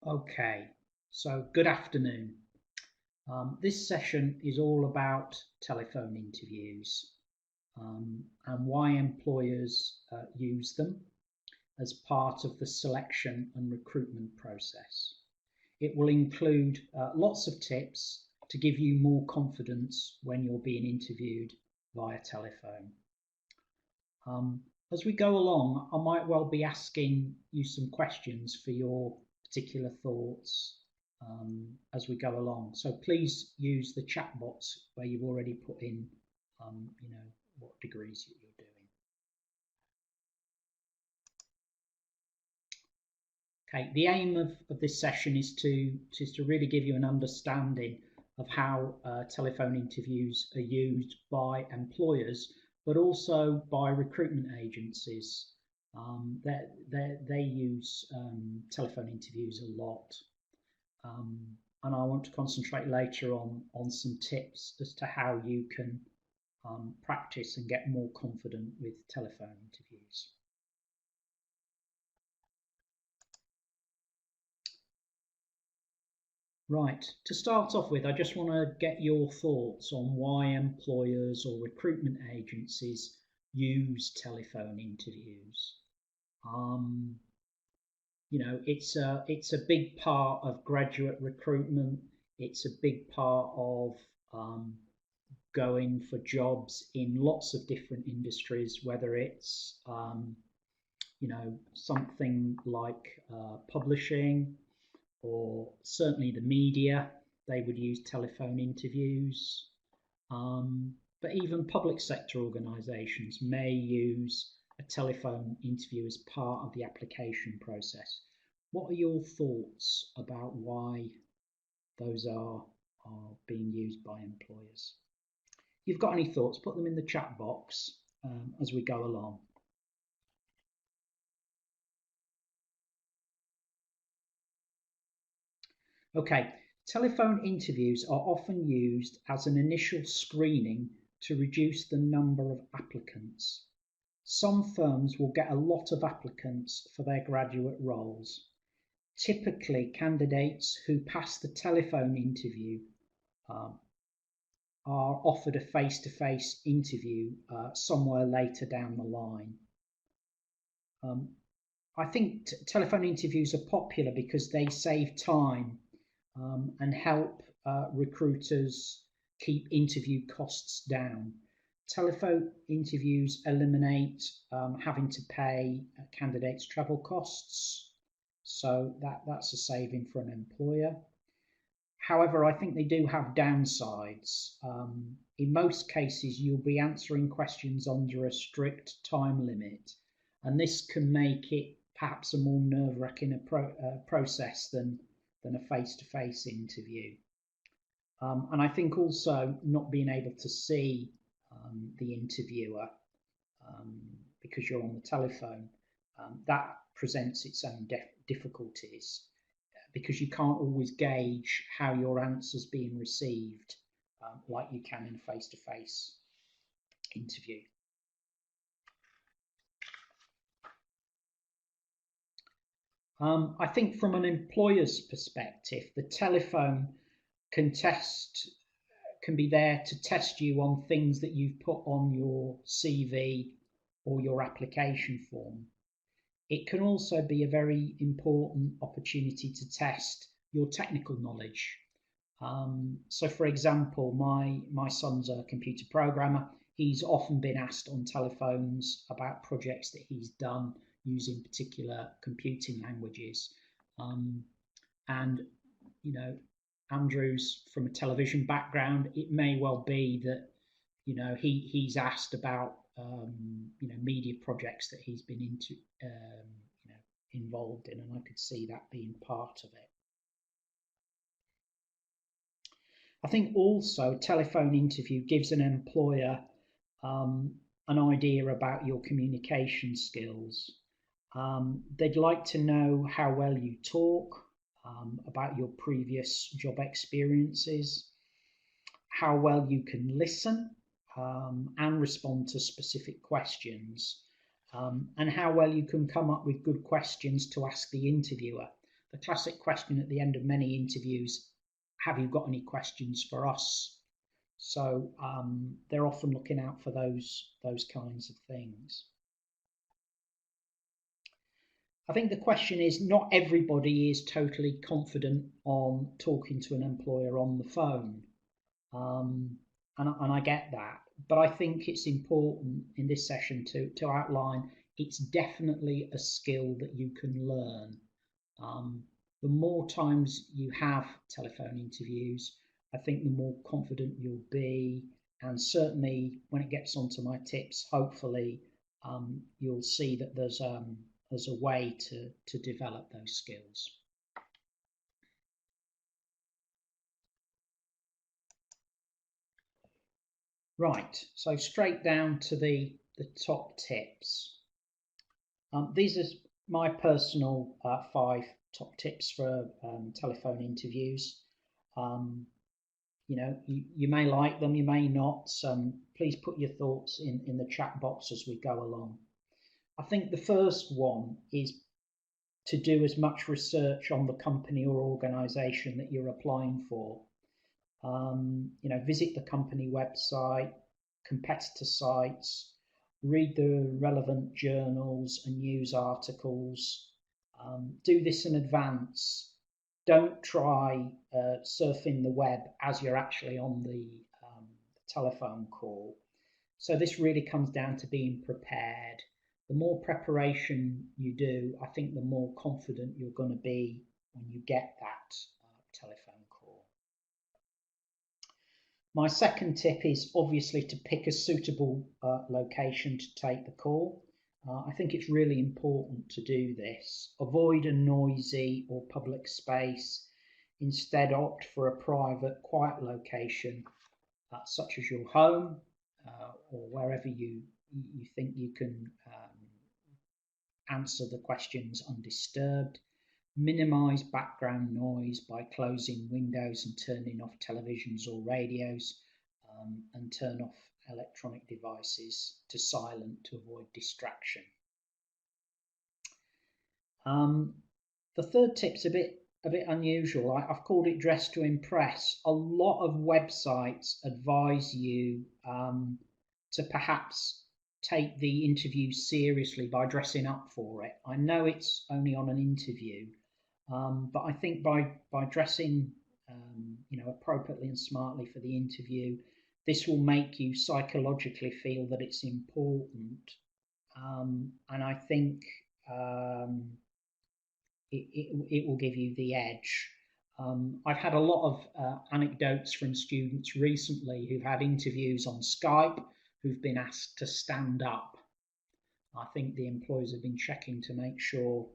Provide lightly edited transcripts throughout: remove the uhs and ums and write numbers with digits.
Okay, so good afternoon. This session is all about telephone interviews and why employers use them as part of the selection and recruitment process. It will include lots of tips to give you more confidence when you're being interviewed via telephone. As we go along, I might well be asking you some questions for your particular thoughts as we go along. So please use the chat box where you've already put in, what degrees you're doing. Okay, the aim of this session is to really give you an understanding of how telephone interviews are used by employers, but also by recruitment agencies. They use telephone interviews a lot. And I want to concentrate later on some tips as to how you can practice and get more confident with telephone interviews. Right, to start off with, I just want to get your thoughts on why employers or recruitment agencies use telephone interviews. It's a big part of graduate recruitment. It's a big part of going for jobs in lots of different industries, whether it's something like publishing, or certainly the media. They would use telephone interviews. But even public sector organisations may use a telephone interview as part of the application process. What are your thoughts about why those are being used by employers? If you've got any thoughts, put them in the chat box as we go along. Okay, telephone interviews are often used as an initial screening to reduce the number of applicants. Some firms will get a lot of applicants for their graduate roles. Typically, candidates who pass the telephone interview are offered a face-to-face interview somewhere later down the line. I think telephone interviews are popular because they save time and help recruiters keep interview costs down. Telephone interviews eliminate having to pay candidates' travel costs, so that's a saving for an employer. However, I think they do have downsides. In most cases, you'll be answering questions under a strict time limit, and this can make it perhaps a more nerve-wracking process than a face-to-face interview. And I think also not being able to see the interviewer because you're on the telephone, that presents its own difficulties because you can't always gauge how your answer's being received like you can in a face-to-face interview. I think from an employer's perspective, the telephone can be there to test you on things that you've put on your CV or your application form. It can also be a very important opportunity to test your technical knowledge. So for example, my son's a computer programmer. He's often been asked on telephones about projects that he's done using particular computing languages. And, Andrew's from a television background. It may well be that, he's asked about, media projects that he's been involved in, and I could see that being part of it. I think also a telephone interview gives an employer an idea about your communication skills. They'd like to know how well you talk, about your previous job experiences, how well you can listen and respond to specific questions, and how well you can come up with good questions to ask the interviewer. the classic question at the end of many interviews, have you got any questions for us? So they're often looking out for those kinds of things. I think the question is, not everybody is totally confident on talking to an employer on the phone. And I get that. But I think it's important in this session to outline it's definitely a skill that you can learn. The more times you have telephone interviews, I think the more confident you'll be. And certainly when it gets onto my tips, hopefully you'll see that there's a way to develop those skills. Right, so straight down to the top tips. These are my personal 5 top tips for telephone interviews. You may like them, you may not. Please put your thoughts in the chat box as we go along. I think the first one is to do as much research on the company or organisation that you're applying for. Visit the company website, competitor sites, read the relevant journals and news articles. Do this in advance. Don't try surfing the web as you're actually on the telephone call. So this really comes down to being prepared. The more preparation you do, I think the more confident you're going to be when you get that telephone call. My second tip is obviously to pick a suitable location to take the call. I think it's really important to do this. Avoid a noisy or public space. Instead, opt for a private, quiet location, such as your home or wherever you think you can answer the questions undisturbed. Minimize background noise by closing windows and turning off televisions or radios, and turn off electronic devices to silent to avoid distraction. The third tip's a bit unusual. I've called it dress to impress. A lot of websites advise you to perhaps take the interview seriously by dressing up for it. I know it's only on an interview, but I think by dressing appropriately and smartly for the interview, this will make you psychologically feel that it's important, and I think it will give you the edge. I've had a lot of anecdotes from students recently who've had interviews on Skype who've been asked to stand up. I think the employers have been checking to make sure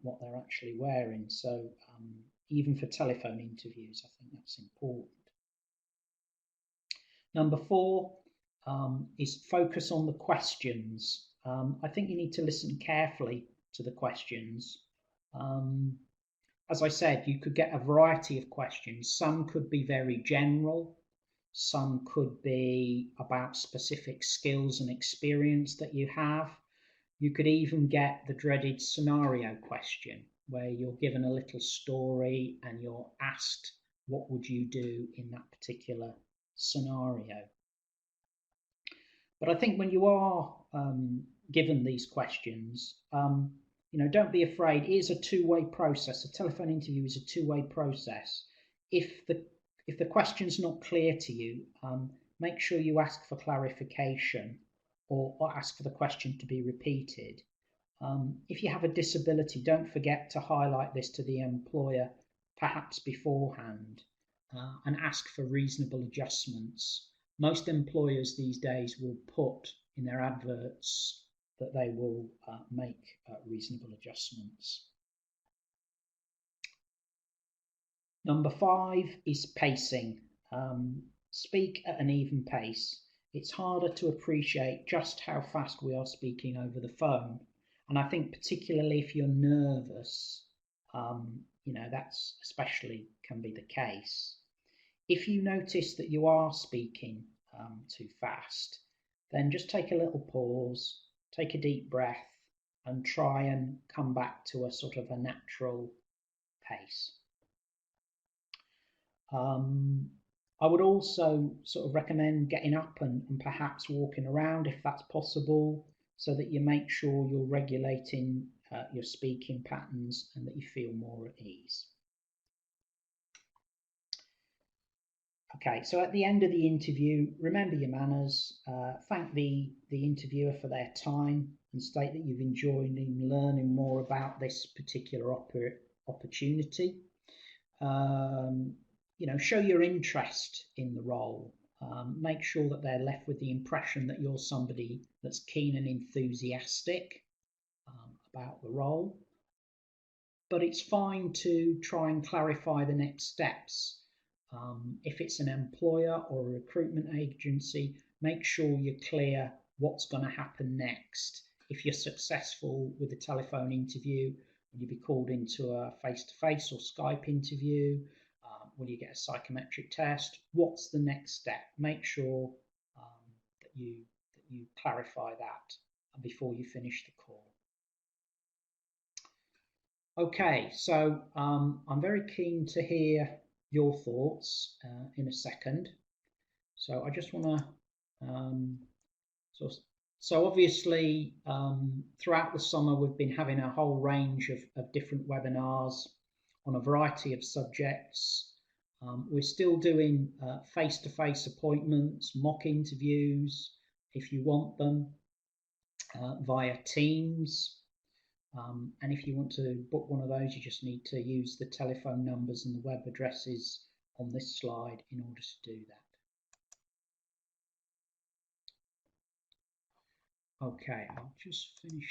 what they're actually wearing. So even for telephone interviews, I think that's important. Number 4 is focus on the questions. I think you need to listen carefully to the questions. As I said, you could get a variety of questions. Some could be very general. Some could be about specific skills and experience that you have. You could even get the dreaded scenario question, where you're given a little story and you're asked, what would you do in that particular scenario? But I think when you are given these questions, don't be afraid. It is a two-way process. A telephone interview is a two-way process. If the question's not clear to you, make sure you ask for clarification or ask for the question to be repeated. If you have a disability, don't forget to highlight this to the employer, perhaps beforehand, and ask for reasonable adjustments. Most employers these days will put in their adverts that they will make reasonable adjustments. Number 5 is pacing. Speak at an even pace. It's harder to appreciate just how fast we are speaking over the phone. And I think particularly if you're nervous, that's especially can be the case. If you notice that you are speaking too fast, then just take a little pause, take a deep breath, and try and come back to a sort of a natural pace. I would also sort of recommend getting up and perhaps walking around if that's possible, so that you make sure you're regulating your speaking patterns and that you feel more at ease. Okay, so at the end of the interview, remember your manners, thank the interviewer for their time and state that you've enjoyed learning more about this particular opportunity. Show your interest in the role. Make sure that they're left with the impression that you're somebody that's keen and enthusiastic about the role. But it's fine to try and clarify the next steps. If it's an employer or a recruitment agency, make sure you're clear what's going to happen next. If you're successful with a telephone interview, will you be called into a face-to-face or Skype interview? Will you get a psychometric test? What's the next step? Make sure that you clarify that before you finish the call. Okay, so I'm very keen to hear your thoughts in a second. So I just want to so obviously throughout the summer we've been having a whole range of different webinars on a variety of subjects. We're still doing face-to-face appointments, mock interviews if you want them via Teams. And if you want to book one of those, you just need to use the telephone numbers and the web addresses on this slide in order to do that. Okay, I'll just finish